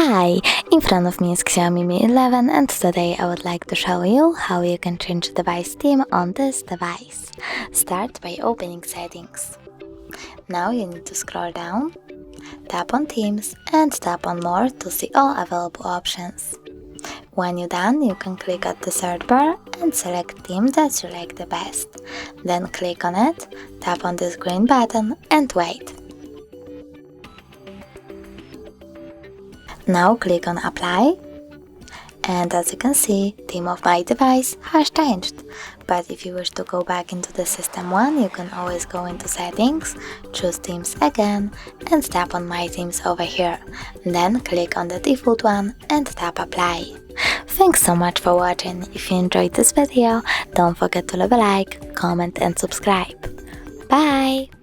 Hi, in front of me is XIAOMI Mi 11 and today I would like to show you how you can change device theme on this device. Start by opening settings. Now you need to scroll down, tap on themes and tap on more to see all available options. When you're done, you can click at the search bar and select theme that you like the best. Then click on it, tap on this green button and wait. Now click on Apply, and as you can see, theme of my device has changed. But if you wish to go back into the system one, you can always go into Settings, choose Themes again, and tap on My Themes over here. Then click on the default one and tap Apply. Thanks so much for watching. If you enjoyed this video, don't forget to leave a like, comment and subscribe. Bye!